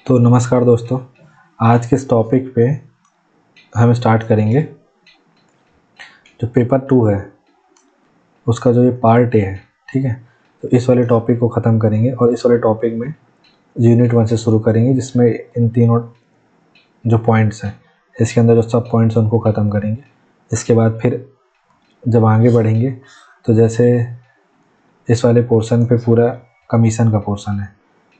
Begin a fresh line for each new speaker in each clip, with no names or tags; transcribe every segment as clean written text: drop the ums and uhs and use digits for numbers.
तो नमस्कार दोस्तों, आज के इस टॉपिक पे हम स्टार्ट करेंगे। जो पेपर 2 है उसका जो ये पार्ट ए है, ठीक है। तो इस वाले टॉपिक को ख़त्म करेंगे और इस वाले टॉपिक में यूनिट 1 से शुरू करेंगे, जिसमें इन तीनों जो पॉइंट्स हैं इसके अंदर जो सब पॉइंट्स हैं उनको ख़त्म करेंगे। इसके बाद फिर जब आगे बढ़ेंगे तो जैसे इस वाले पोर्शन पे पूरा कमीशन का पोर्शन है,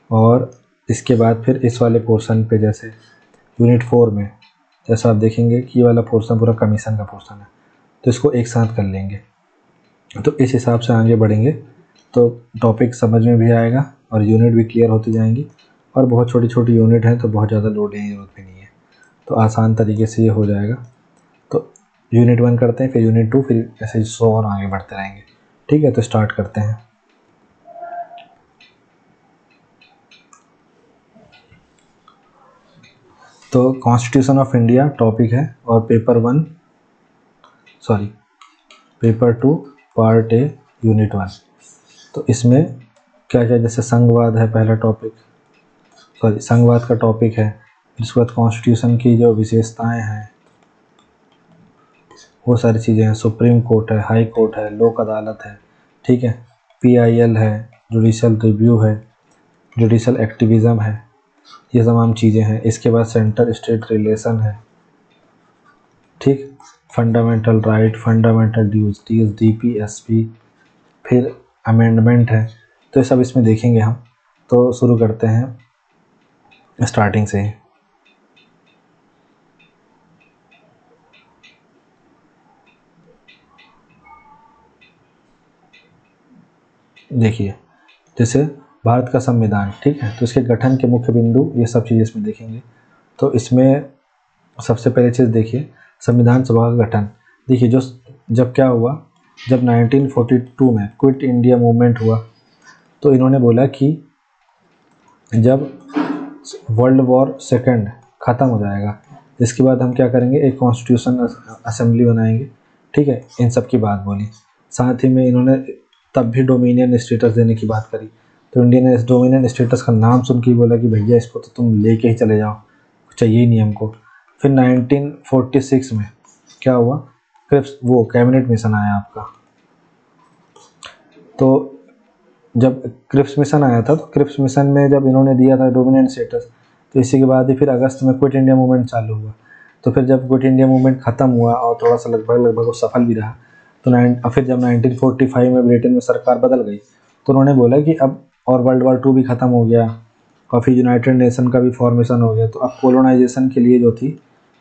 और इसके बाद फिर इस वाले पोर्शन पे जैसे यूनिट 4 में जैसा आप देखेंगे कि ये वाला पोर्शन पूरा कमीशन का पोर्शन है, तो इसको एक साथ कर लेंगे। तो इस हिसाब से आगे बढ़ेंगे तो टॉपिक समझ में भी आएगा और यूनिट भी क्लियर होती जाएंगी। और बहुत छोटी छोटी यूनिट है तो बहुत ज़्यादा लोड लेने की ज़रूरत भी नहीं है, तो आसान तरीके से ये हो जाएगा। तो यूनिट 1 करते हैं, फिर यूनिट 2, फिर ऐसे सो और आगे बढ़ते रहेंगे। ठीक है, तो स्टार्ट करते हैं। तो कॉन्स्टिट्यूशन ऑफ इंडिया टॉपिक है और पेपर 2 पार्ट ए यूनिट 1। तो इसमें क्या क्या, जैसे संघवाद है पहला टॉपिक, संघवाद का टॉपिक है। इसके बाद कॉन्स्टिट्यूशन की जो विशेषताएं हैं वो सारी चीज़ें हैं। सुप्रीम कोर्ट है, हाई कोर्ट है, लोक अदालत है, ठीक है, PIL है, जुडिशल रिव्यू है, जुडिशल एक्टिविज़म है, ये तमाम चीज़ें हैं। इसके बाद सेंटर स्टेट रिलेशन है, ठीक, fundamental right, fundamental duties, DPSP, फिर अमेंडमेंट है। तो ये सब इसमें देखेंगे हम। तो शुरू करते हैं स्टार्टिंग से ही। देखिए, जैसे भारत का संविधान, ठीक है, तो इसके गठन के मुख्य बिंदु, ये सब चीज़ें इसमें देखेंगे। तो इसमें सबसे पहले चीज़ देखिए, संविधान सभा का गठन। देखिए, जब क्या हुआ, जब 1942 में क्विट इंडिया मूवमेंट हुआ तो इन्होंने बोला कि जब वर्ल्ड वॉर सेकेंड ख़त्म हो जाएगा इसके बाद हम क्या करेंगे, एक कॉन्स्टिट्यूशन असेंबली बनाएंगे, ठीक है, इन सब की बात बोली। साथ ही में इन्होंने तब भी डोमिनियन स्टेटस देने की बात करी। तो इंडिया ने इस डोमिनियन स्टेटस का नाम सुन के बोला कि भैया इसको तो तुम लेके ही चले जाओ, चाहिए ही नहीं हमको। फिर 1946 में क्या हुआ, फिर वो कैबिनेट मिशन आया आपका। तो जब क्रिप्स मिशन आया था, तो क्रिप्स मिशन में जब इन्होंने दिया था डोमिनेंट स्टेटस, तो इसी के बाद ही फिर अगस्त में क्विट इंडिया मूवमेंट चालू हुआ। तो फिर जब क्विट इंडिया मूवमेंट ख़त्म हुआ और थोड़ा सा लगभग वो सफल भी रहा, तो फिर जब 1945 में ब्रिटेन में सरकार बदल गई तो उन्होंने बोला कि अब और वर्ल्ड वॉर 2 भी ख़त्म हो गया और फिर यूनाइटेड नेशन का भी फॉर्मेशन हो गया, तो अब कोलोनाइजेशन के लिए जो थी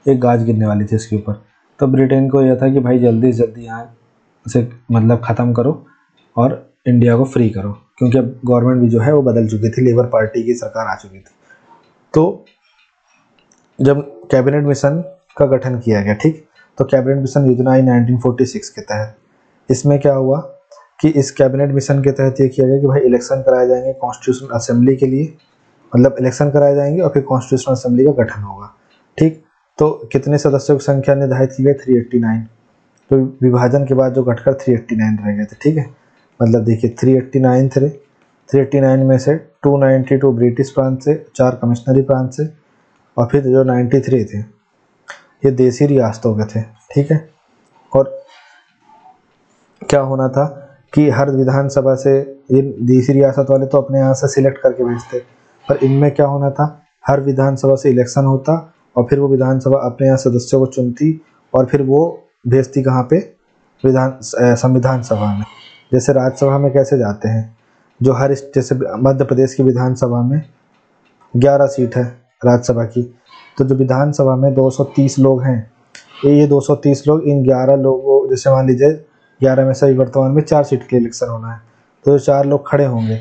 एक गाज गिरने वाली थी इसके ऊपर। तो ब्रिटेन को यह था कि भाई जल्दी से जल्दी यहाँ से मतलब ख़त्म करो और इंडिया को फ्री करो, क्योंकि अब गवर्नमेंट भी जो है वो बदल चुकी थी, लेबर पार्टी की सरकार आ चुकी थी। तो जब कैबिनेट मिशन का गठन किया गया, ठीक, तो कैबिनेट मिशन योजना आई 1946 के तहत। इसमें क्या हुआ कि इस कैबिनेट मिशन के तहत ये किया गया कि भाई इलेक्शन कराए जाएंगे कॉन्स्टिट्यूशन असेंबली के लिए, मतलब इलेक्शन कराए जाएंगे और फिर कॉन्स्टिट्यूशन असेंबली का गठन होगा, ठीक। तो कितने सदस्यों की संख्या निर्धारित की गई, 389। तो विभाजन के बाद जो घटकर 389 रह गए थे, ठीक है। मतलब देखिए 389 थे, 389 में से 292 ब्रिटिश प्रांत से, 4 कमिश्नरी प्रांत से, और फिर जो 93 थे ये देसी रियासतों के थे, ठीक है। और क्या होना था कि हर विधानसभा से, ये देसी रियासत वाले तो अपने यहाँ से सिलेक्ट करके भेजते, पर इनमें क्या होना था, हर विधानसभा से इलेक्शन होता और फिर वो विधानसभा अपने यहाँ सदस्यों को चुनती और फिर वो भेजती कहाँ पे, संविधान सभा में। जैसे राज्यसभा में कैसे जाते हैं, जो हर जैसे मध्य प्रदेश की विधानसभा में 11 सीट है राज्यसभा की, तो जो विधानसभा में 230 लोग हैं, ये 230 लोग, इन 11 लोगों, जैसे मान लीजिए 11 में से वर्तमान में 4 सीट के इलेक्शन होना है, तो जो 4 लोग खड़े होंगे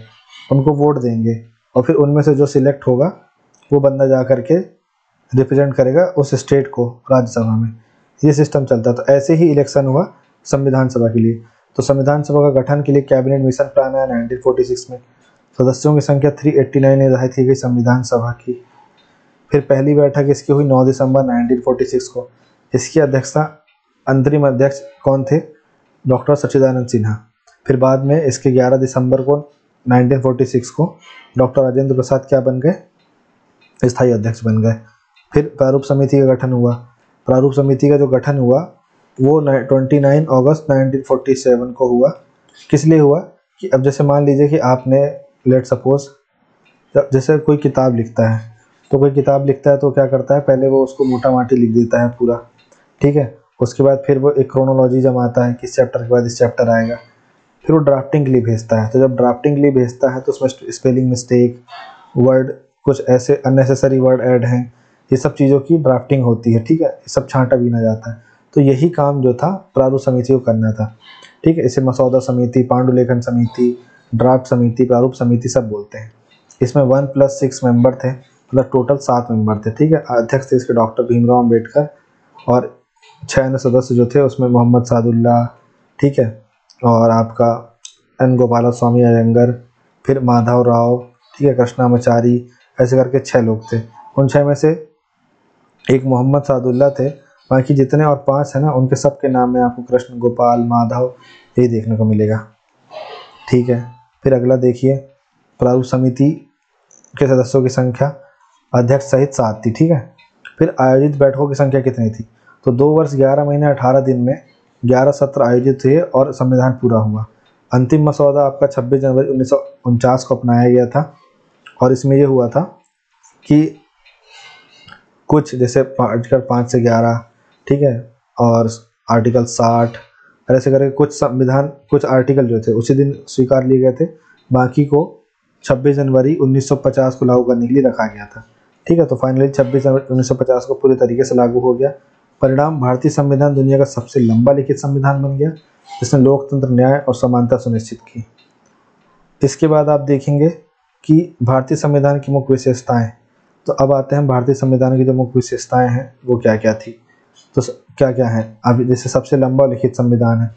उनको वोट देंगे और फिर उनमें से जो सिलेक्ट होगा वो बंदा जा करके रिप्रेजेंट करेगा उस स्टेट को राज्यसभा में। ये सिस्टम चलता। तो ऐसे ही इलेक्शन हुआ संविधान सभा के लिए। तो संविधान सभा का गठन के लिए कैबिनेट मिशन प्लान आया 1946 में। सदस्यों की संख्या 389 निर्धारित की गई संविधान सभा की। फिर पहली बैठक इसकी हुई 9 दिसंबर 1946 को। इसकी अध्यक्षता, अंतरिम अध्यक्ष कौन थे, डॉक्टर सच्चिदानंद सिन्हा। फिर बाद में इसके 11 दिसंबर को 1946 को डॉक्टर राजेंद्र प्रसाद क्या बन गए, स्थायी अध्यक्ष बन गए। फिर प्रारूप समिति का गठन हुआ। प्रारूप समिति का जो गठन हुआ वो 29 अगस्त 1947 को हुआ। किस लिए हुआ कि अब जैसे मान लीजिए कि आपने लेट सपोज जैसे कोई किताब लिखता है, तो कोई किताब लिखता है तो क्या करता है, पहले वो उसको मोटा माटी लिख देता है पूरा, ठीक है। उसके बाद फिर वो एक क्रोनोलॉजी जमाता है, किस चैप्टर के बाद इस चैप्टर आएगा। फिर वो ड्राफ्टिंग के लिए भेजता है, तो जब ड्राफ्टिंग के लिए भेजता है तो उसमें स्पेलिंग मिस्टेक, वर्ड कुछ ऐसे अननेसेसरी वर्ड ऐड हैं, ये सब चीज़ों की ड्राफ्टिंग होती है, ठीक है। ये सब छांटा बीना जाता है। तो यही काम जो था प्रारूप समिति को करना था, ठीक है। इसे मसौदा समिति, पांडुलेखन समिति, ड्राफ्ट समिति, प्रारूप समिति सब बोलते हैं। इसमें 1+6 मेंबर थे, मतलब टोटल 7 मेंबर थे, ठीक है। अध्यक्ष थे इसके डॉक्टर भीमराव अम्बेडकर, और 6 अन्य सदस्य जो थे उसमें मोहम्मद सादुल्ला, ठीक है, और आपका एन गोपालस्वामी अयंगर, फिर माधव राव, ठीक है, कृष्णामाचारी, ऐसे करके 6 लोग थे। उन 6 में से एक मोहम्मद सादुल्ला थे, बाकी जितने और 5 है ना उनके सब के नाम में आपको कृष्ण, गोपाल, माधव यही देखने को मिलेगा, ठीक है। फिर अगला देखिए, प्रारूप समिति के सदस्यों की संख्या अध्यक्ष सहित 7 थी, ठीक है। फिर आयोजित बैठकों की संख्या कितनी थी, तो 2 वर्ष 11 महीने 18 दिन में 11 सत्र आयोजित हुए और संविधान पूरा हुआ। अंतिम मसौदा आपका 26 जनवरी 1949 को अपनाया गया था, और इसमें यह हुआ था कि कुछ जैसे आर्टिकल 5 से 11, ठीक है, और आर्टिकल 60 ऐसे करके कुछ आर्टिकल जो थे उसी दिन स्वीकार लिए गए थे, बाकी को 26 जनवरी 1950 को लागू करने के लिए रखा गया था, ठीक है। तो फाइनली 26 जनवरी 1950 को पूरे तरीके से लागू हो गया। परिणाम, भारतीय संविधान दुनिया का सबसे लंबा लिखित संविधान बन गया, जिसने लोकतंत्र, न्याय और समानता सुनिश्चित की। इसके बाद आप देखेंगे कि भारतीय संविधान की मुख्य विशेषताएं। तो अब आते हैं भारतीय संविधान की जो मुख्य विशेषताएं हैं वो क्या क्या थी। तो क्या क्या है, अभी जैसे सबसे लंबा लिखित संविधान है,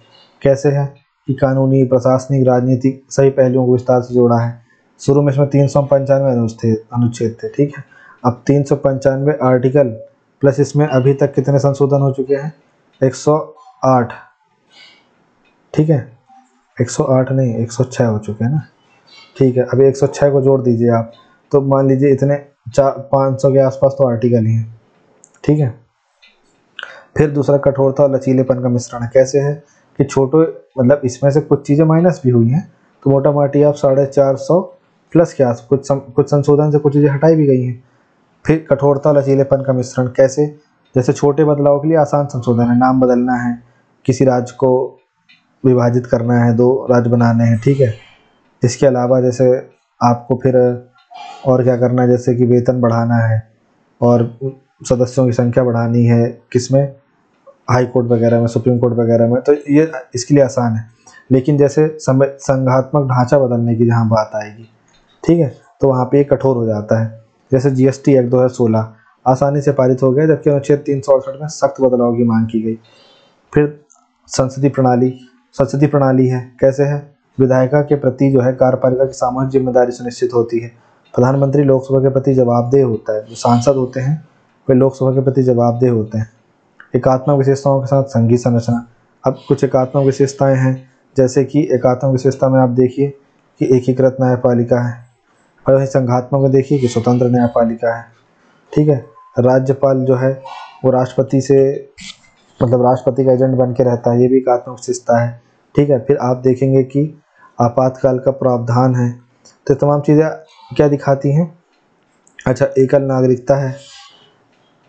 कैसे है कि कानूनी, प्रशासनिक, राजनीतिक सही पहलुओं को विस्तार से जोड़ा है। शुरू में इसमें 395 अनुच्छेद थे, ठीक है। अब 395 आर्टिकल प्लस इसमें अभी तक कितने संशोधन हो चुके हैं, 108, ठीक है। 108 नहीं, 106 हो चुके हैं ना, ठीक है। अभी 106 को जोड़ दीजिए आप, तो मान लीजिए इतने 500 के आसपास तो आर्टिकल ही हैं, ठीक है। फिर दूसरा, कठोरता और लचीलेपन का मिश्रण है। कैसे है कि छोटे, मतलब इसमें से कुछ चीज़ें माइनस भी हुई हैं, तो मोटा माटी आप 450 प्लस के आस कुछ संशोधन से कुछ चीज़ें हटाई भी गई हैं। फिर कठोरता और लचीलेपन का मिश्रण, कैसे, जैसे छोटे बदलाव के लिए आसान संशोधन है, नाम बदलना है, किसी राज्य को विभाजित करना है, 2 राज्य बनाने हैं, ठीक है। इसके अलावा जैसे आपको फिर और क्या करना है, जैसे कि वेतन बढ़ाना है और सदस्यों की संख्या बढ़ानी है, किसमें, हाई कोर्ट वगैरह में, सुप्रीम कोर्ट वगैरह में, तो ये इसके लिए आसान है। लेकिन जैसे संघात्मक ढांचा बदलने की जहाँ बात आएगी, ठीक है, तो वहाँ पे ये कठोर हो जाता है। जैसे जीएसटी एक्ट 2016 आसानी से पारित हो गया, जबकि अनुच्छेद 368 में सख्त बदलाव की मांग की गई। फिर संसदीय प्रणाली है, कैसे है, विधायिका के प्रति जो है कार्यपालिका की सामूहिक जिम्मेदारी सुनिश्चित होती है। प्रधानमंत्री लोकसभा के प्रति जवाबदेह होता है, जो सांसद होते हैं वे लोकसभा के प्रति जवाबदेह होते हैं। एकात्मक विशेषताओं के साथ संघीय संरचना। अब कुछ एकात्मक विशेषताएं हैं, जैसे कि एकात्मक विशेषता में आप देखिए कि एकीकृत न्यायपालिका है, और वहीं संघात्मक में देखिए कि स्वतंत्र न्यायपालिका है, ठीक है। राज्यपाल जो है वो राष्ट्रपति से, मतलब राष्ट्रपति का एजेंट बन के रहता है, ये भी एकात्मक विशेषता है, ठीक है। फिर आप देखेंगे कि आपातकाल का प्रावधान है। तो तमाम चीज़ें क्या दिखाती हैं, अच्छा, एकल नागरिकता है,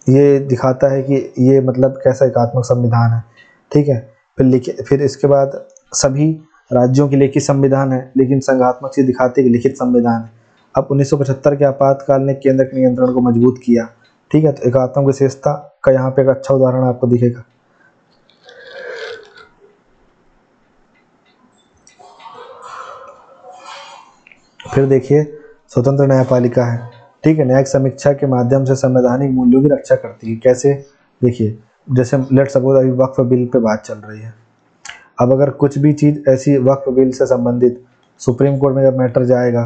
ये दिखाता है कि ये मतलब कैसा एकात्मक संविधान है, ठीक है। फिर इसके बाद सभी राज्यों के लिखित संविधान है, लेकिन संघात्मक चीज दिखाती है कि लिखित संविधान है। अब 1975 के आपातकाल ने केंद्र के नियंत्रण को मजबूत किया, ठीक है। तो एकात्मक विशेषता का यहाँ पे एक अच्छा उदाहरण आपको दिखेगा। फिर देखिए, स्वतंत्र न्यायपालिका है, ठीक है, न्यायिक समीक्षा के माध्यम से संवैधानिक मूल्यों की रक्षा करती है। कैसे, देखिए, जैसे लेट सपोज अभी वक्फ बिल पे बात चल रही है, अब अगर कुछ भी चीज़ ऐसी वक्फ बिल से संबंधित सुप्रीम कोर्ट में जब मैटर जाएगा,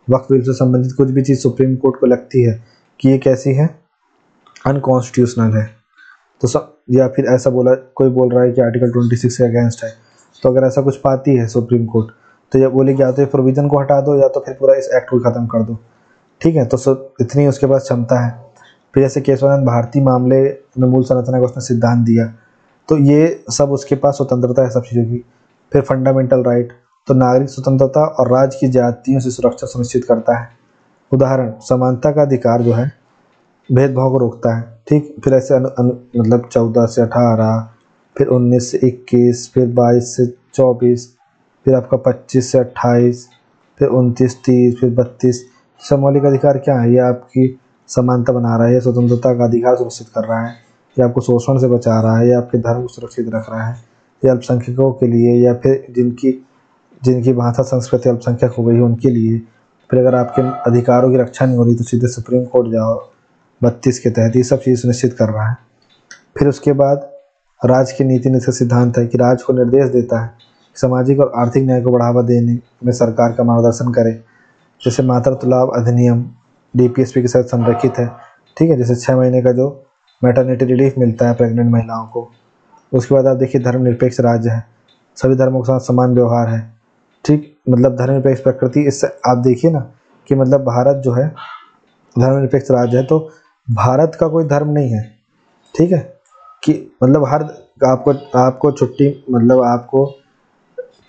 वक्फ बिल से संबंधित कुछ भी चीज़ सुप्रीम कोर्ट को लगती है कि ये कैसी है, अनकॉन्स्टिट्यूशनल है, तो या फिर ऐसा कोई बोल रहा है कि आर्टिकल 26 के अगेंस्ट है, तो अगर ऐसा कुछ पाती है सुप्रीम कोर्ट, तो ये बोले कि या तो प्रोविज़न को हटा दो या तो फिर पूरा इस एक्ट को ख़त्म कर दो, ठीक है, तो इतनी उसके पास क्षमता है। फिर जैसे केशवानंद भारती मामले में मूल संरचना का उसने सिद्धांत दिया, तो ये सब उसके पास स्वतंत्रता है सब चीज़ों की। फिर फंडामेंटल राइट, तो नागरिक स्वतंत्रता और राज्य की ज्यादतियों से सुरक्षा सुनिश्चित करता है। उदाहरण, समानता का अधिकार जो है भेदभाव को रोकता है। ठीक, फिर ऐसे मतलब 14 से 18, फिर 19 से 21, फिर 22 से 24, फिर आपका 25 से 28, फिर 29, 30, फिर 32। सब मौलिक अधिकार क्या है? ये आपकी समानता बना रहा है, ये स्वतंत्रता का अधिकार सुनिश्चित कर रहा है, ये आपको शोषण से बचा रहा है, ये आपके धर्म को सुरक्षित रख रहा है, ये अल्पसंख्यकों के लिए या फिर जिनकी भाषा संस्कृति अल्पसंख्यक हो गई है उनके लिए। फिर अगर आपके अधिकारों की रक्षा नहीं हो रही तो सीधे सुप्रीम कोर्ट जाओ 32 के तहत, ये सब चीज़ सुनिश्चित कर रहा है। फिर उसके बाद राज्य की नीति नीति सिद्धांत है कि राज्य को निर्देश देता है कि सामाजिक और आर्थिक न्याय को बढ़ावा देने में सरकार का मार्गदर्शन करे। जैसे मातृत्व लाभ अधिनियम डीपीएसपी के साथ संरक्षित है। ठीक है, जैसे 6 महीने का जो मैटरनिटी रिलीफ मिलता है प्रेग्नेंट महिलाओं को। उसके बाद आप देखिए धर्मनिरपेक्ष राज्य है, सभी धर्मों के साथ समान व्यवहार है। ठीक, मतलब धर्मनिरपेक्ष प्रकृति, इससे आप देखिए ना कि मतलब भारत जो है धर्मनिरपेक्ष राज्य है, तो भारत का कोई धर्म नहीं है। ठीक है, कि मतलब हर आपको छुट्टी, मतलब आपको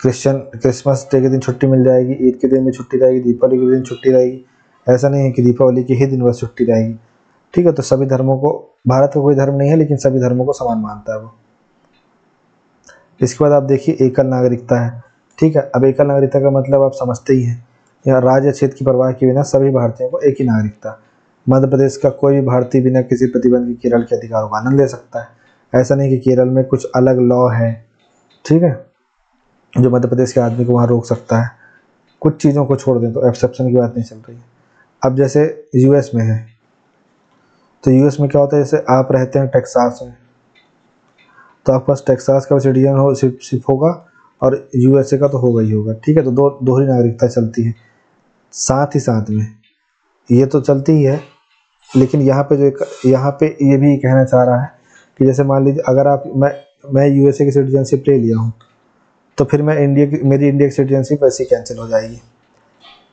क्रिसमस डे के दिन छुट्टी मिल जाएगी, ईद के दिन भी छुट्टी रहेगी, दीपावली के दिन छुट्टी रहेगी। ऐसा नहीं है कि दीपावली के ही दिन बस छुट्टी रहेगी। ठीक है, तो सभी धर्मों को, भारत का कोई धर्म नहीं है लेकिन सभी धर्मों को समान मानता है वो। इसके बाद आप देखिए एकल नागरिकता है। ठीक है, अब एकल नागरिकता का मतलब आप समझते ही हैं, यहाँ राज्य क्षेत्र की परवाह के बिना सभी भारतीयों को एक ही नागरिकता। मध्य प्रदेश का कोई भी भारतीय बिना किसी प्रतिबंध के केरल के अधिकारों का आनंद ले सकता है। ऐसा नहीं कि केरल में कुछ अलग लॉ है, ठीक है, जो मध्य प्रदेश के आदमी को वहाँ रोक सकता है। कुछ चीज़ों को छोड़ दें तो एक्सेप्शन की बात नहीं चल रही है। अब जैसे यूएस में है, तो यूएस में क्या होता है, जैसे आप रहते हैं टेक्सास में, तो आपके पास टेक्सास का सिटीजन हो सिर्फ होगा और यूएसए का तो होगा ही होगा। ठीक है, तो दोहरी नागरिकता चलती है। साथ ही साथ में ये तो चलती ही है, लेकिन यहाँ पे ये भी कहना चाह रहा है कि जैसे मान लीजिए अगर आप मैं यूएसए की सिटीजनशिप ले लिया हूँ, तो फिर मेरी इंडिया की सिटीजनशिप वैसे ही कैंसिल हो जाएगी।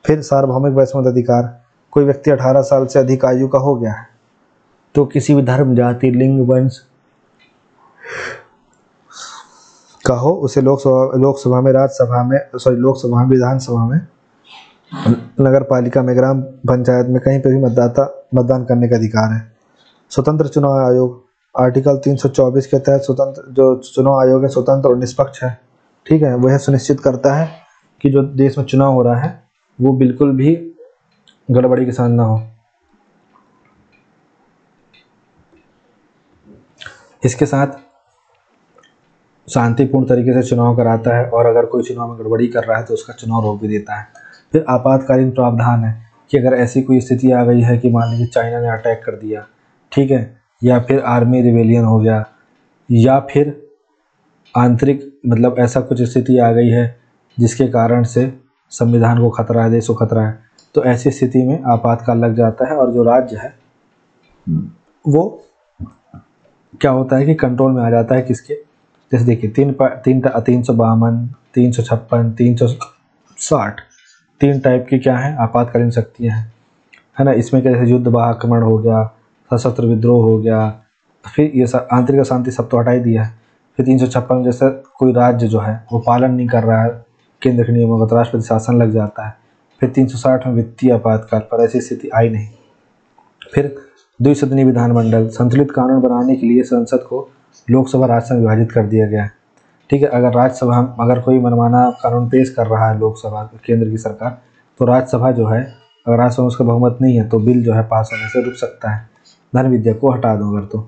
फिर सार्वभौमिक वैश्विक अधिकार, कोई व्यक्ति 18 साल से अधिक आयु का हो गया है तो किसी भी धर्म, जाति, लिंग, वंश का हो, उसे लोकसभा में, राज्यसभा में, लोकसभा में, विधानसभा में, नगर पालिका में, ग्राम पंचायत में, कहीं पर भी मतदान करने का अधिकार है। स्वतंत्र चुनाव आयोग, आर्टिकल 324 के तहत स्वतंत्र जो चुनाव आयोग है स्वतंत्र और निष्पक्ष है। ठीक है, वह सुनिश्चित करता है कि जो देश में चुनाव हो रहा है वो बिल्कुल भी गड़बड़ी के साथ ना हो। इसके साथ शांतिपूर्ण तरीके से चुनाव कराता है और अगर कोई चुनाव में गड़बड़ी कर रहा है तो उसका चुनाव रोक भी देता है। फिर आपातकालीन प्रावधान है कि अगर ऐसी कोई स्थिति आ गई है कि मान लीजिए चाइना ने अटैक कर दिया, ठीक है, या फिर आर्मी रिवेलियन हो गया, या फिर आंतरिक मतलब ऐसा कुछ स्थिति आ गई है जिसके कारण से संविधान को खतरा है, देश को खतरा है, तो ऐसी स्थिति में आपातकाल लग जाता है और जो राज्य है वो क्या होता है कि कंट्रोल में आ जाता है किसके। जैसे देखिए 352, 356, 360, 3 टाइप की क्या है आपातकालीन शक्तियाँ हैं, है ना। इसमें क्या, जैसे युद्ध आक्रमण हो गया, सशस्त्र विद्रोह हो गया, फिर ये आंतरिक अशांति सब तो हटा ही दिया है। फिर 356 जैसे कोई राज्य जो है वो पालन नहीं कर रहा है केंद्र के नियमों का तो राष्ट्रपति शासन लग जाता है। फिर 360 में वित्तीय आपातकाल, पर ऐसी स्थिति आई नहीं। फिर द्विसदनीय विधानमंडल, संतुलित कानून बनाने के लिए संसद को लोकसभा राज्यसभा में विभाजित कर दिया गया है। ठीक है, अगर कोई मनमाना कानून पेश कर रहा है लोकसभा केंद्र की सरकार, तो राज्यसभा जो है, अगर राज्यसभा में उसका बहुमत नहीं है तो बिल जो है पास होने से रुक सकता है। धन विधेयक को हटा दो अगर तो।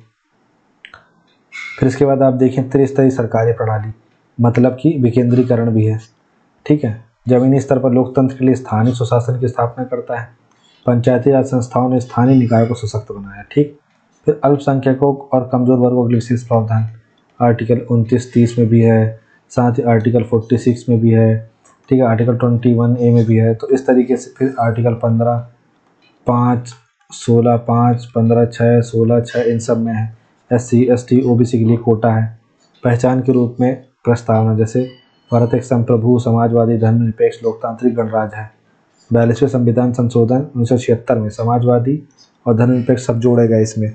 फिर इसके बाद आप देखें त्रिस्तरीय सरकारी प्रणाली, मतलब कि विकेंद्रीकरण भी है। ठीक है, जमीनी स्तर पर लोकतंत्र के लिए स्थानीय स्वशासन की स्थापना करता है। पंचायती राज संस्थाओं ने स्थानीय निकायों को सशक्त बनाया। ठीक, फिर अल्पसंख्यकों और कमजोर वर्गों के लिए विशेष प्रावधान आर्टिकल 29-30 में भी है, साथ ही आर्टिकल 46 में भी है। ठीक है, आर्टिकल 21A में भी है। तो इस तरीके से फिर आर्टिकल 15(5), 16(5), 15(6), 16(6) इन सब में है। SC, ST, OBC के लिए कोटा है। पहचान के रूप में प्रस्तावना, जैसे भारत एक संप्रभु, समाजवादी, धर्मनिरपेक्ष, लोकतांत्रिक गणराज्य है। 42वें संविधान संशोधन 1976 में समाजवादी और धर्मनिरपेक्ष सब जोड़े गए इसमें।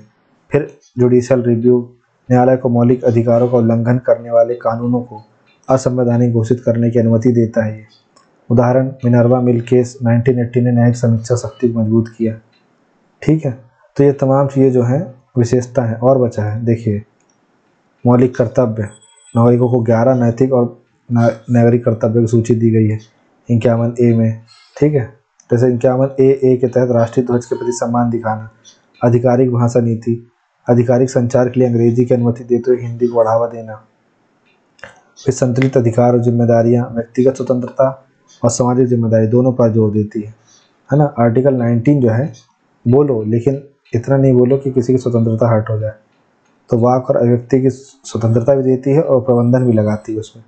फिर जुडिशियल रिव्यू, न्यायालय को मौलिक अधिकारों का उल्लंघन करने वाले कानूनों को असंवैधानिक घोषित करने की अनुमति देता है ये। उदाहरण मिनर्वा मिल केस 1980 ने न्यायिक समीक्षा शक्ति को मजबूत किया। ठीक है, तो ये तमाम चीज़ें जो हैं विशेषता हैं। और बचा है देखिए, मौलिक कर्तव्य, नागरिकों को 11 नैतिक और नागरिक कर्तव्य की सूची दी गई है 51A में। ठीक है, जैसे 51A के तहत राष्ट्रीय ध्वज के प्रति सम्मान दिखाना, आधिकारिक भाषा नीति, आधिकारिक संचार के लिए अंग्रेजी की अनुमति देते हुए हिंदी को बढ़ावा देना। फिर संतुलित अधिकार और जिम्मेदारियां, व्यक्तिगत स्वतंत्रता और सामाजिक जिम्मेदारी दोनों पर जोर देती है ना। आर्टिकल 19 जो है, बोलो लेकिन इतना नहीं बोलो कि किसी की स्वतंत्रता हर्ट हो जाए। तो वाक और अभिव्यक्ति की स्वतंत्रता भी देती है और प्रबंधन भी लगाती है उसमें।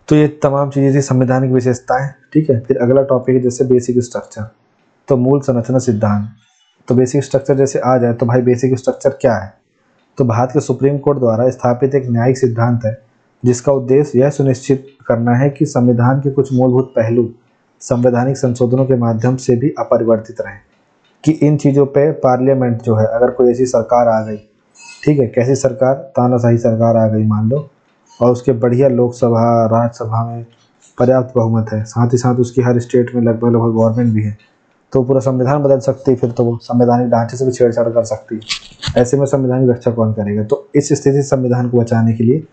तो ये तमाम चीज़ें थी संवैधानिक विशेषताएं। ठीक है, फिर अगला टॉपिक है जैसे बेसिक स्ट्रक्चर, तो मूल संरचना सिद्धांत। तो बेसिक स्ट्रक्चर जैसे आ जाए तो भाई बेसिक स्ट्रक्चर क्या है? तो भारत के सुप्रीम कोर्ट द्वारा स्थापित एक न्यायिक सिद्धांत है जिसका उद्देश्य यह सुनिश्चित करना है कि संविधान के कुछ मूलभूत पहलू संवैधानिक संशोधनों के माध्यम से भी अपरिवर्तित रहें। कि इन चीज़ों पे पार्लियामेंट जो है, अगर कोई ऐसी सरकार आ गई, ठीक है, कैसी सरकार, तानाशाही सरकार आ गई मान लो, और उसके बढ़िया लोकसभा राज्यसभा में पर्याप्त बहुमत है, साथ ही साथ उसकी हर स्टेट में लगभग गवर्नमेंट भी है, तो पूरा संविधान बदल सकती है। फिर तो वो संवैधानिक ढांचे से भी छेड़छाड़ कर सकती है। ऐसे में संविधान की रक्षा कौन करेगा? तो इस स्थिति से संविधान को बचाने के लिए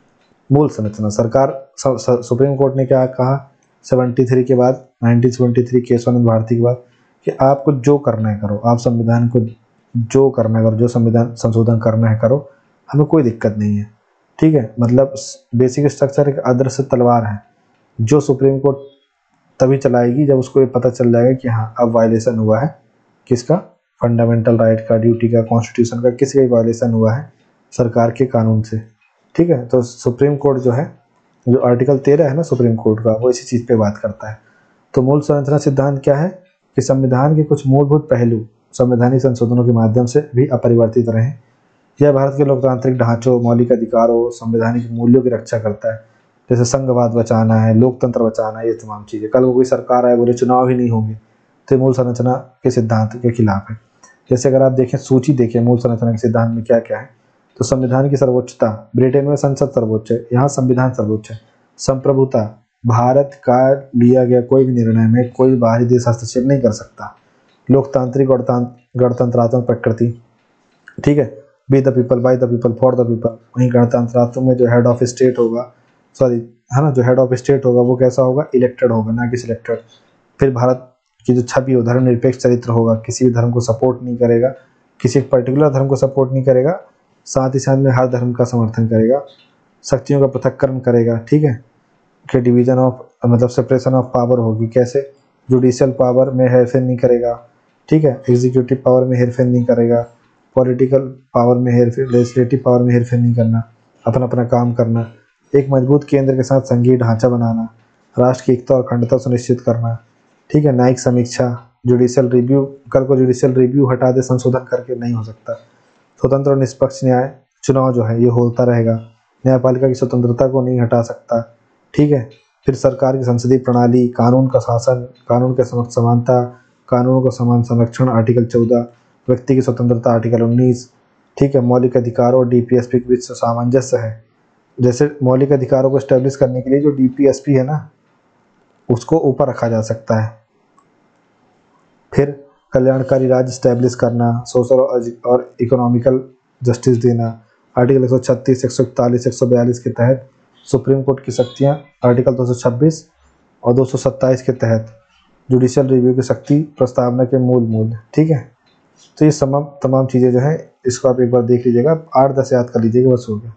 मूल संरचना सरकार, सुप्रीम कोर्ट ने क्या कहा 73 के बाद, 1973 केशवानंद भारती के बाद, कि आपको जो करना है करो, आप संविधान को जो करना है करो, जो संविधान संशोधन करना है करो, हमें कोई दिक्कत नहीं है। ठीक है, मतलब बेसिक स्ट्रक्चर एक अदृश्य तलवार है जो सुप्रीम कोर्ट तभी चलाएगी जब उसको ये पता चल जाएगा कि हाँ अब वायलेशन हुआ है किसका, फंडामेंटल राइट का, ड्यूटी का, कॉन्स्टिट्यूशन का, किसी का वायलेशन हुआ है सरकार के कानून से। ठीक है, तो सुप्रीम कोर्ट जो है, जो आर्टिकल 13 है ना सुप्रीम कोर्ट का, वो इसी चीज़ पे बात करता है। तो मूल संरचना सिद्धांत क्या है कि संविधान के कुछ मूलभूत पहलू संवैधानिक संशोधनों के माध्यम से भी अपरिवर्तित रहें। यह भारत के लोकतांत्रिक ढांचों, मौलिक अधिकारों, संवैधानिक मूल्यों की रक्षा करता है। जैसे संघवाद बचाना है, लोकतंत्र बचाना है, ये तमाम चीज़ें। कल को कोई सरकार आए, बोले चुनाव ही नहीं होंगे, तो मूल संरचना के सिद्धांत के खिलाफ है। जैसे अगर आप देखें, सूची देखें मूल संरचना के सिद्धांत में क्या क्या है, तो संविधान की सर्वोच्चता, ब्रिटेन में संसद सर्वोच्च है, यहाँ संविधान सर्वोच्च है। संप्रभुता, भारत का लिया गया कोई भी निर्णय में कोई बाहरी देश हस्तक्षेप नहीं कर सकता। लोकतांत्रिक और गणतंत्रात्मक प्रकृति, ठीक है, be the people, by the people, for the people. वहीं गणतंत्रात्मक में जो हेड ऑफ स्टेट होगा, सॉरी है ना, जो हेड ऑफ स्टेट होगा वो कैसा होगा, इलेक्टेड होगा, ना कि सिलेक्टेड। फिर भारत की जो छवि हो, धर्मनिरपेक्ष चरित्र होगा, किसी भी धर्म को सपोर्ट नहीं करेगा, किसी पर्टिकुलर धर्म को सपोर्ट नहीं करेगा, साथ ही साथ में हर धर्म का समर्थन करेगा, शक्तियों का पृथक्करण करेगा। ठीक है, कि डिवीजन ऑफ, मतलब सेपरेशन ऑफ पावर होगी। कैसे? जुडिशियल पावर में हेरफेर नहीं करेगा, ठीक है, एग्जीक्यूटिव पावर में हेरफेर नहीं करेगा, पॉलिटिकल पावर में हेरफेर, लेजिस्लेटिव पावर में हेरफेर नहीं करना, अपना अपना काम करना, एक मजबूत केंद्र के साथ संघीय ढांचा बनाना, राष्ट्र की एकता और अखंडता सुनिश्चित करना। ठीक है, न्यायिक समीक्षा, जुडिशियल रिव्यू, कल को जुडिशियल रिव्यू हटा दे संशोधन करके नहीं हो सकता। स्वतंत्र और निष्पक्ष न्याय, चुनाव जो है ये होता रहेगा, न्यायपालिका की स्वतंत्रता को नहीं हटा सकता। ठीक है, फिर सरकार की संसदीय प्रणाली, कानून का शासन, कानून के समक्ष समानता, कानूनों का समान संरक्षण आर्टिकल 14, व्यक्ति की स्वतंत्रता आर्टिकल 19। ठीक है, मौलिक अधिकारों और डीपीएसपी के बीच सामंजस्य है। जैसे मौलिक अधिकारों को स्टैब्लिश करने के लिए जो डीपीएसपी है ना, उसको ऊपर रखा जा सकता है। फिर कल्याणकारी राज्य स्टैब्लिश करना, सोशल और इकोनॉमिकल जस्टिस देना, आर्टिकल 136, 141, 142 के तहत सुप्रीम कोर्ट की शक्तियां, आर्टिकल 226 और 227 के तहत जुडिशियल रिव्यू की शक्ति, प्रस्तावना के मूल। ठीक है, तो ये तमाम चीज़ें जो है, इसको आप एक बार देख लीजिएगा, 8-10 याद कर लीजिएगा, बस हो गया।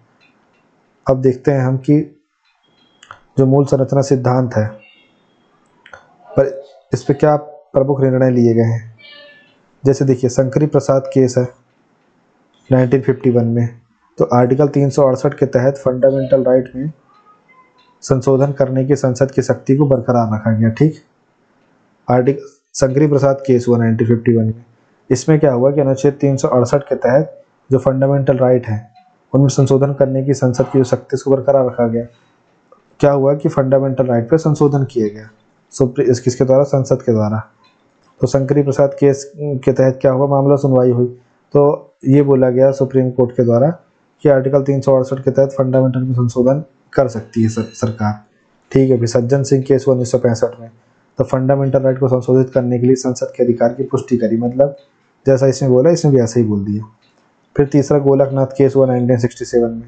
अब देखते हैं हम कि जो मूल संरचना सिद्धांत है, पर इस पर क्या प्रमुख निर्णय लिए गए हैं। जैसे देखिए, शंकरी प्रसाद केस है 1951 में, तो आर्टिकल 368 के तहत फंडामेंटल राइट में संशोधन करने की संसद की शक्ति को बरकरार रखा गया। ठीक, आर्टिकल शंकरी प्रसाद केस हुआ 1951 में। इसमें क्या हुआ कि अनुच्छेद 368 के तहत जो फंडामेंटल राइट है उनमें संशोधन करने की संसद की जो शक्ति को बरकरार रखा गया। क्या हुआ कि फंडामेंटल राइट पर संशोधन किया गया। किसके द्वारा, संसद के द्वारा। तो शंकरी प्रसाद केस के तहत क्या हुआ, मामला सुनवाई हुई। तो ये बोला गया सुप्रीम कोर्ट के द्वारा कि आर्टिकल 368 के तहत फंडामेंटल में संशोधन कर सकती है सरकार। ठीक है, फिर सज्जन सिंह केस हुआ 1965 में। तो फंडामेंटल राइट को संशोधित करने के लिए संसद के अधिकार की पुष्टि करी, मतलब जैसा इसमें बोला इसमें भी ऐसा ही बोल दिया। फिर तीसरा गोलकनाथ केस हुआ 1967 में।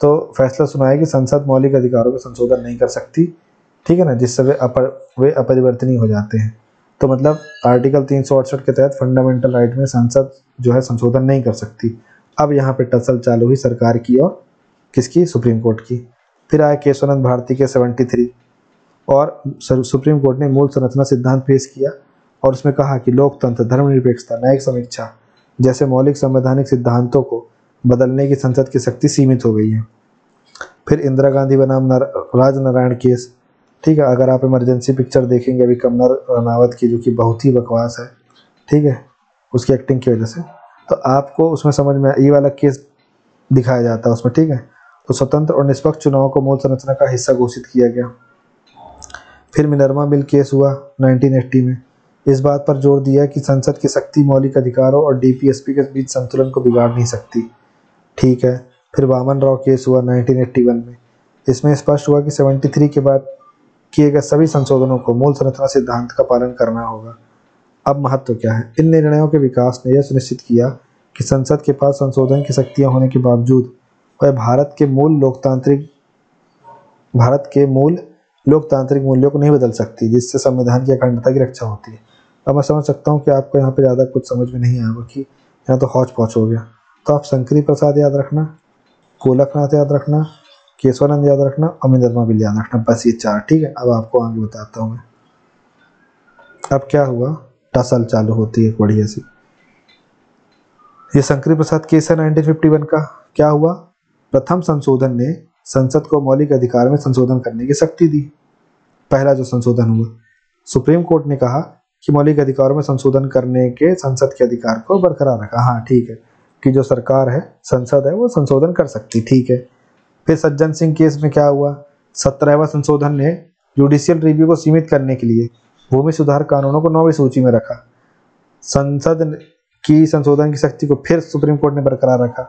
तो फैसला सुनाया कि संसद मौलिक अधिकारों में संशोधन नहीं कर सकती, ठीक है ना, जिससे वे अपरिवर्तनीय हो जाते हैं। तो मतलब आर्टिकल 368 के तहत फंडामेंटल राइट में संसद जो है संशोधन नहीं कर सकती। अब यहाँ पे टसल चालू हुई सरकार की और किसकी, सुप्रीम कोर्ट की। फिर आया केशवानंद भारती के 73 और सुप्रीम कोर्ट ने मूल संरचना सिद्धांत पेश किया और उसमें कहा कि लोकतंत्र, धर्मनिरपेक्षता, न्यायिक समीक्षा जैसे मौलिक संवैधानिक सिद्धांतों को बदलने की संसद की शक्ति सीमित हो गई है। फिर इंदिरा गांधी बनाम राजनारायण केस, ठीक है, अगर आप इमरजेंसी पिक्चर देखेंगे अभी कंगना रनावत की, जो कि बहुत ही बकवास है, ठीक है, उसकी एक्टिंग की वजह से, तो आपको उसमें समझ में ये वाला केस दिखाया जाता है उसमें, ठीक है। तो स्वतंत्र और निष्पक्ष चुनाव को मूल संरचना का हिस्सा घोषित किया गया। फिर मिनर्वा मिल केस हुआ 1980 में। इस बात पर जोर दिया कि संसद की शक्ति मौलिक अधिकारों और डीपीएसपी के बीच संतुलन को बिगाड़ नहीं सकती, ठीक है। फिर वामन राव केस हुआ 1981 में। इसमें स्पष्ट हुआ कि 73 के बाद किए गए सभी संशोधनों को मूल संरचना सिद्धांत का पालन करना होगा। अब महत्व क्या है, इन निर्णयों के विकास ने यह सुनिश्चित किया कि संसद के पास संशोधन की शक्तियां होने के बावजूद वह भारत के मूल लोकतांत्रिक मूल्यों को नहीं बदल सकती, जिससे संविधान की अखंडता की रक्षा होती है। अब मैं समझ सकता हूँ कि आपको यहाँ पे ज़्यादा कुछ समझ में नहीं आएगा कि यहाँ तो हौच पौच हो गया। तो आप शंकरी प्रसाद याद रखना, गोलकनाथ याद रखना, केशवानंद याद रखना और मिनर्वा मिल याद रखना, बस ये 4, ठीक है। अब आपको आगे बताता हूँ मैं। अब क्या हुआ, टसल चालू होती है बढ़िया सी। ये शंकरी प्रसाद केस है 1951 का। क्या हुआ, प्रथम संशोधन ने संसद को मौलिक अधिकार में संशोधन करने की शक्ति दी। पहला जो संशोधन हुआ, सुप्रीम कोर्ट ने कहा कि मौलिक अधिकारों में संशोधन करने के संसद के अधिकार को बरकरार रखा। हाँ ठीक है, कि जो सरकार है, संसद है, वो संशोधन कर सकती, ठीक है। फिर सज्जन सिंह केस में क्या हुआ, 17वां संशोधन ने जुडिशियल रिव्यू को सीमित करने के लिए भूमि सुधार कानूनों को 9वीं सूची में रखा। संसद की संशोधन की शक्ति को फिर सुप्रीम कोर्ट ने बरकरार रखा,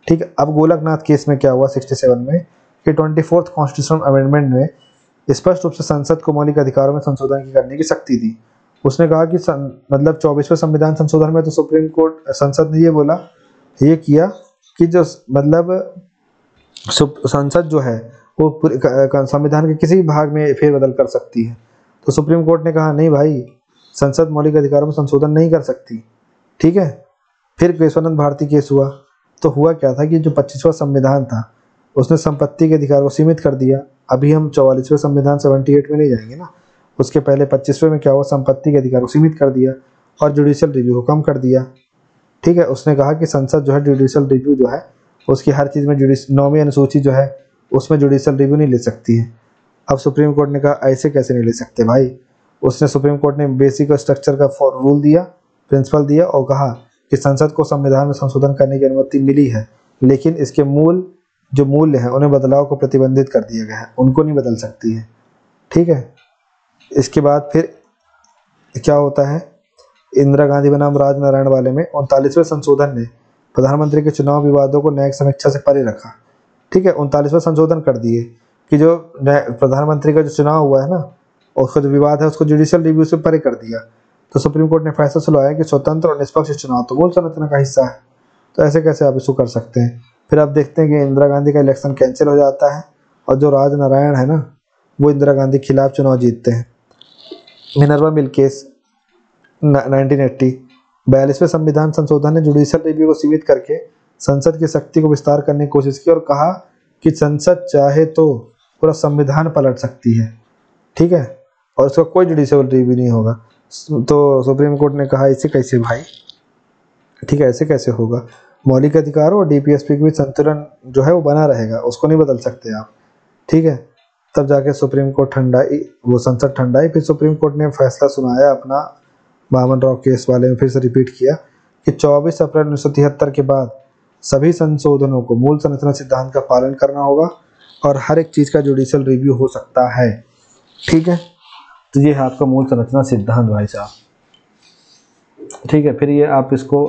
ठीक है। अब गोलकनाथ केस में क्या हुआ 67 में कि 24th कॉन्स्टिट्यूशनल अमेंडमेंट ने स्पष्ट रूप से संसद को मौलिक अधिकारों में संशोधन की करने की शक्ति दी। उसने कहा कि मतलब 24वें संविधान संशोधन में तो सुप्रीम कोर्ट, संसद ने ये किया कि जो मतलब संसद जो है वो संविधान के किसी भी भाग में फेरबदल कर सकती है। तो सुप्रीम कोर्ट ने कहा नहीं भाई, संसद मौलिक अधिकारों में संशोधन नहीं कर सकती, ठीक है। फिर केशवानंद भारती केस हुआ। तो हुआ क्या था कि जो 25वां संविधान था उसने संपत्ति के अधिकार को सीमित कर दिया। अभी हम 44वें संविधान 78 में नहीं जाएंगे ना, उसके पहले 25वें में क्या हुआ, संपत्ति के अधिकार को सीमित कर दिया और जुडिशियल रिव्यू को कम कर दिया, ठीक है। उसने कहा कि संसद जो है जुडिशियल रिव्यू जो है उसकी हर चीज़ में 9वीं अनुसूची जो है उसमें जुडिशियल रिव्यू नहीं ले सकती है। अब सुप्रीम कोर्ट ने कहा ऐसे कैसे नहीं ले सकते भाई। उसने सुप्रीम कोर्ट ने बेसिक स्ट्रक्चर का रूल दिया, प्रिंसिपल दिया और कहा कि संसद को संविधान में संशोधन करने की अनुमति मिली है, लेकिन इसके जो मूल्य है उन्हें बदलाव को प्रतिबंधित कर दिया गया है, उनको नहीं बदल सकती है, ठीक है। इसके बाद फिर क्या होता है, इंदिरा गांधी बनाम राजनारायण वाले में 39वें संशोधन ने प्रधानमंत्री के चुनाव विवादों को न्यायिक समीक्षा से परे रखा, ठीक है। 39वां संशोधन कर दिए कि जो प्रधानमंत्री का जो चुनाव हुआ है ना, उसका जो विवाद है उसको जुडिशियल रिव्यू से परे कर दिया। तो सुप्रीम कोर्ट ने फैसला सुनाया कि स्वतंत्र और निष्पक्ष चुनाव तो मूल संरचना का हिस्सा है, तो ऐसे कैसे आप इसको कर सकते हैं। फिर आप देखते हैं कि इंदिरा गांधी का इलेक्शन कैंसिल हो जाता है और जो राजनारायण है ना, वो इंदिरा गांधी के खिलाफ चुनाव जीतते हैं। मिनर्वा मिल केस 1980, 42वें संविधान संशोधन ने जुडिशियल रिव्यू को सीमित करके संसद की शक्ति को विस्तार करने की कोशिश की और कहा कि संसद चाहे तो पूरा संविधान पलट सकती है, ठीक है, और उसका कोई जुडिशियल रिव्यू नहीं होगा। तो सुप्रीम कोर्ट ने कहा ऐसे कैसे भाई, ठीक है, ऐसे कैसे होगा, मौलिक अधिकारों और डीपीएसपी के बीच संतुलन जो है वो बना रहेगा, उसको नहीं बदल सकते आप, ठीक है। तब जाके सुप्रीम कोर्ट संसद ठंडाई। फिर सुप्रीम कोर्ट ने फैसला सुनाया अपना वामन राव केस वाले में, फिर से रिपीट किया कि 24 अप्रैल 1973 के बाद सभी संशोधनों को मूल संरचना सिद्धांत का पालन करना होगा और हर एक चीज़ का जुडिशियल रिव्यू हो सकता है, ठीक है। तो ये है आपका मूल संरचना सिद्धांत भाई साहब, ठीक है। फिर ये आप इसको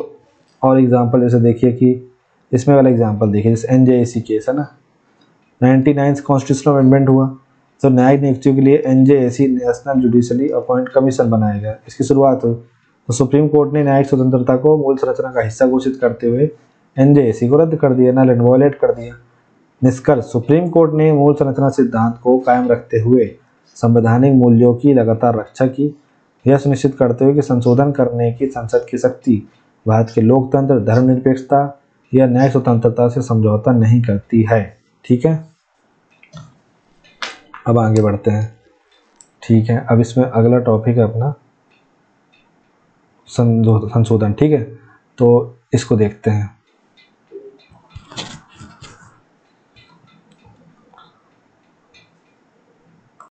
और एग्जांपल जैसे देखिए कि इसमें वाला एग्जांपल देखिए, जैसे NJAC केस है ना, 99 कॉन्स्टिट्यूशनल अमेंडमेंट हुआ, तो न्यायिक नियुक्तियों के लिए NJAC national judicially appoint commission बनाया गया, इसकी शुरुआत हुई। तो सुप्रीम कोर्ट ने न्यायिक स्वतंत्रता को मूल संरचना का हिस्सा घोषित करते हुए NJAC को रद्द कर दिया, नल एंड वॉयलेट कर दिया। निष्कर्ष, सुप्रीम कोर्ट ने मूल संरचना सिद्धांत को कायम रखते हुए संवैधानिक मूल्यों की लगातार रक्षा की, यह सुनिश्चित करते हुए कि संशोधन करने की संसद की शक्ति भारत के लोकतंत्र, धर्मनिरपेक्षता या न्याय स्वतंत्रता से समझौता नहीं करती है, ठीक है। अब आगे बढ़ते हैं, ठीक है। अब इसमें अगला टॉपिक है अपना संशोधन, ठीक है। तो इसको देखते हैं।